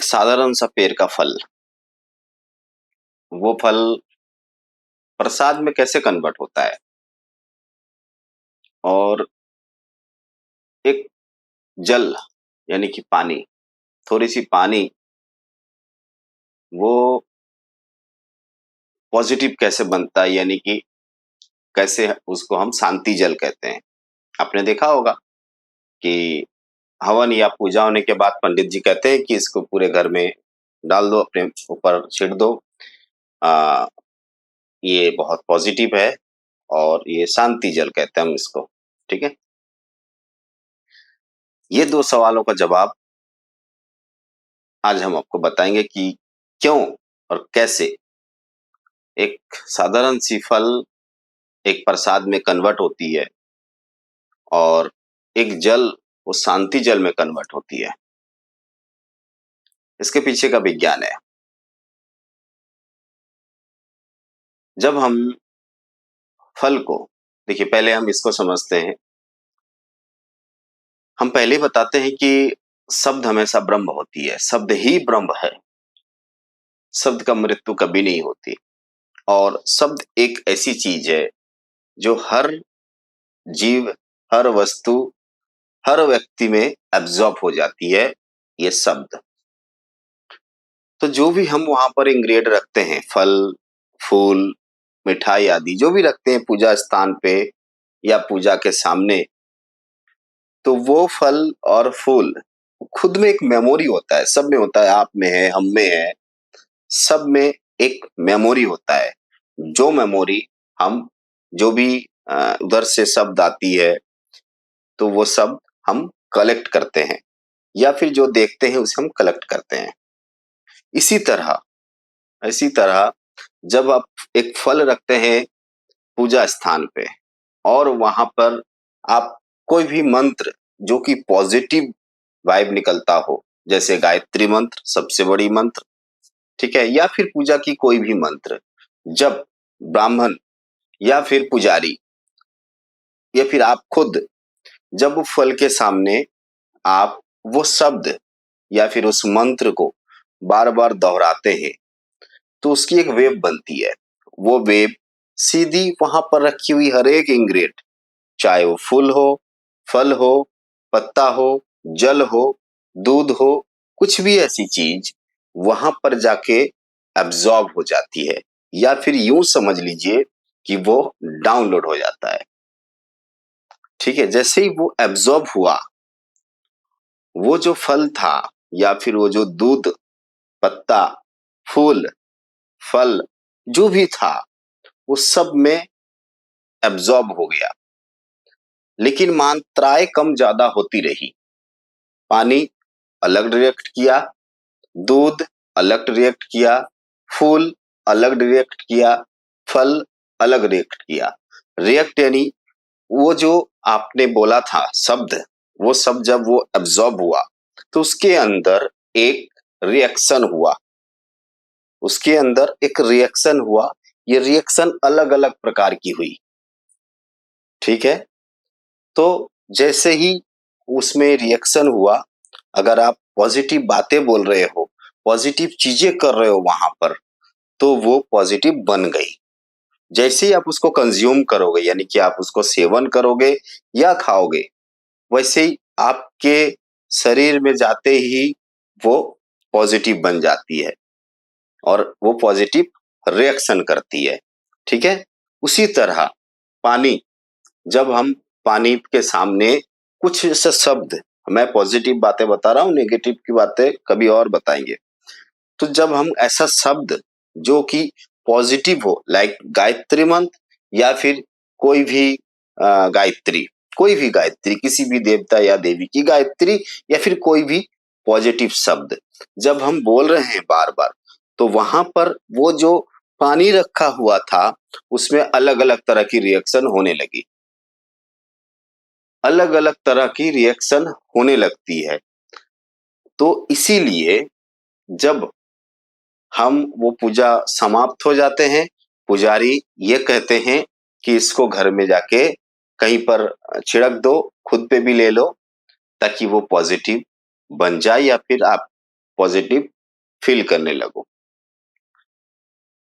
साधारण सा पेड़ का फल, वो फल प्रसाद में कैसे कन्वर्ट होता है? और एक जल यानी कि पानी, थोड़ी-सी पानी वो पॉज़िटिव कैसे बनता है, यानी कि कैसे उसको हम शांति जल कहते हैं। आपने देखा होगा कि हवन या पूजा होने के बाद पंडित जी कहते हैं कि इसको पूरे घर में डाल दो, अपने ऊपर छिट दो। अ, ये बहुत पॉज़िटिव है और ये शांति जल कहते हैं हम इसको, ठीक है? ये 2 सवालों का जवाब आज हम आपको बताएँगे कि क्यों और कैसे एक साधारण सी फल एक प्रसाद में कन्वर्ट होती है और एक जल वो शांति जल में कन्वर्ट होती है। इसके पीछे का विज्ञान है। जब हम फल को देखिए, पहले हम इसको समझते हैं। हम पहले ही बताते हैं कि शब्द हमेशा ब्रह्म होती है, शब्द ही ब्रह्म है। शब्द का मृत्यु कभी नहीं होती और शब्द एक ऐसी चीज़ है जो हर जीव, हर वस्तु, हर व्यक्ति में एब्ज़ॉर्ब हो जाती है, ये शब्द। तो जो भी हम वहाँ पर इंग्रेडिएंट रखते हैं, फल, फूल, मिठाई आदि जो भी रखते हैं पूजा स्थान पे या पूजा के सामने, तो वो फल और फूल खुद में एक मेमोरी होता है, सब में होता है, आप में है, हम में है, सब में एक मेमोरी होता है। जो मेमोरी हम जो भी उधर से शब्द आती है, तो वो शब्द हम कलेक्ट करते हैं या फिर जो देखते हैं उसे हम कलेक्ट करते हैं। इसी तरह इसी तरह जब आप एक फल रखते हैं पूजा स्थान पे और वहां पर आप कोई भी मंत्र जो कि पॉजिटिव वाइब निकलता हो, जैसे गायत्री मंत्र सबसे बड़ी मंत्र, ठीक है, या फिर पूजा की कोई भी मंत्र, जब ब्राह्मण या फिर पुजारी या फिर आप खुद जब वो फल के सामने आप वो शब्द या फिर उस मंत्र को बार बार दोहराते हैं, तो उसकी एक वेव बनती है। वो वेव सीधी वहां पर रखी हुई हर एक इंग्रेडिएंट, चाहे वो फूल हो, फल हो, पत्ता हो, जल हो, दूध हो, कुछ भी ऐसी चीज वहां पर जाके एब्जॉर्ब हो जाती है या फिर यूं समझ लीजिए कि वो डाउनलोड हो जाता है। ठीक है, जैसे ही वो एब्जॉर्ब हुआ, वो जो फल था या फिर वो जो दूध, पत्ता, फूल, फल जो भी था, वो सब में एब्जॉर्ब हो गया, लेकिन मात्राएं कम ज्यादा होती रही। पानी अलग रिएक्ट किया, दूध अलग रिएक्ट किया, फूल अलग रिएक्ट किया, फल अलग रिएक्ट किया। रिएक्ट यानी वो जो आपने बोला था शब्द, वो शब्द जब वो एब्जॉर्ब हुआ तो उसके अंदर एक रिएक्शन हुआ, उसके अंदर एक रिएक्शन हुआ। ये रिएक्शन अलग अलग प्रकार की हुई, ठीक है। तो जैसे ही उसमें रिएक्शन हुआ, अगर आप पॉजिटिव बातें बोल रहे हो, पॉजिटिव चीजें कर रहे हो वहां पर, तो वो पॉजिटिव बन गई। जैसे ही आप उसको कंज्यूम करोगे, यानी कि आप उसको सेवन करोगे या खाओगे, वैसे ही आपके शरीर में जाते ही वो पॉजिटिव बन जाती है और वो पॉजिटिव रिएक्शन करती है, ठीक है। उसी तरह पानी, जब हम पानी के सामने कुछ ऐसे शब्द, मैं पॉजिटिव बातें बता रहा हूँ, नेगेटिव की बातें कभी और बताएंगे। तो जब हम ऐसा शब्द जो कि पॉजिटिव हो, लाइक गायत्री मंत्र या फिर कोई भी गायत्री, कोई भी गायत्री, किसी भी देवता या देवी की गायत्री या फिर कोई भी पॉजिटिव शब्द जब हम बोल रहे हैं बार बार, तो वहां पर वो जो पानी रखा हुआ था उसमें अलग अलग तरह की रिएक्शन होने लगी, अलग अलग तरह की रिएक्शन होने लगती है। तो इसीलिए जब हम वो पूजा समाप्त हो जाते हैं, पुजारी ये कहते हैं कि इसको घर में जाके कहीं पर छिड़क दो, खुद पे भी ले लो, ताकि वो पॉजिटिव बन जाए या फिर आप पॉजिटिव फील करने लगो।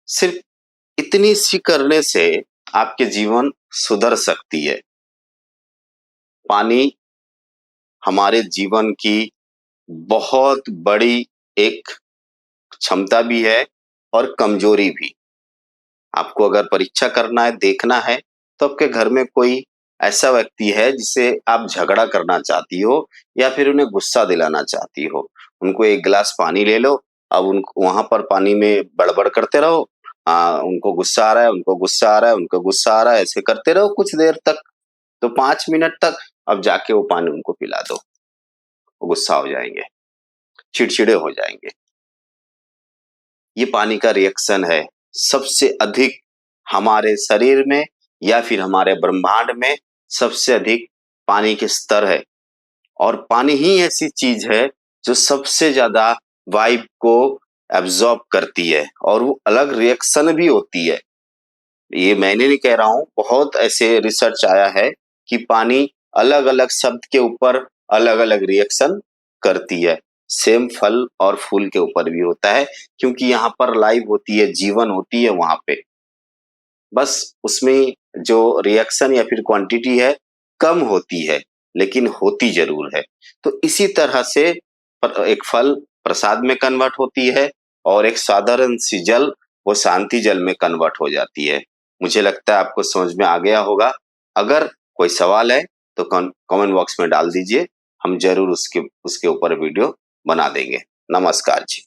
सिर्फ इतनी सी करने से आपके जीवन सुधर सकती है। पानी हमारे जीवन की बहुत बड़ी एक क्षमता भी है और कमजोरी भी। आपको अगर परीक्षा करना है, देखना है, तो आपके घर में कोई ऐसा व्यक्ति है जिसे आप झगड़ा करना चाहती हो या फिर उन्हें गुस्सा दिलाना चाहती हो। उनको 1 गिलास पानी ले लो, अब उनको वहाँ पर पानी में बड़बड़ करते रहो। उनको गुस्सा आ रहा है, उनको गुस्सा आ रहा है, उनको गुस्सा आ रहा है, ऐसे करते रहो कुछ देर तक, तो 5 मिनट तक, अब जाके वो पानी उनको पिला दो। वो गुस्सा हो जाएँगे, चिड़चिड़े हो जाएँगे। ये पानी का रिएक्शन है। सबसे अधिक हमारे शरीर में या फिर हमारे ब्रह्मांड में सबसे अधिक पानी के स्तर है और पानी ही ऐसी चीज है जो सबसे ज्यादा वाइब को एब्जॉर्ब करती है और वो अलग रिएक्शन भी होती है। ये मैंने नहीं कह रहा हूँ, बहुत ऐसे रिसर्च आया है कि पानी अलग-अलग शब्द के ऊपर अलग-अलग रिएक्शन करती है। सेम फल और फूल के ऊपर भी होता है क्योंकि यहाँ पर लाइफ होती है, जीवन होती है वहाँ पे। बस उसमें जो रिएक्शन या फिर क्वांटिटी है, कम होती है, लेकिन होती ज़रूर है। तो इसी तरह से एक फल प्रसाद में कन्वर्ट होती है और एक साधारण सी जल वो शांति जल में कन्वर्ट हो जाती है। मुझे लगता है आपको समझ में आ गया होगा। अगर कोई सवाल है तो कमेंट बॉक्स में डाल दीजिए, हम ज़रूर उसके उसके ऊपर वीडियो बना देंगे। नमस्कार जी।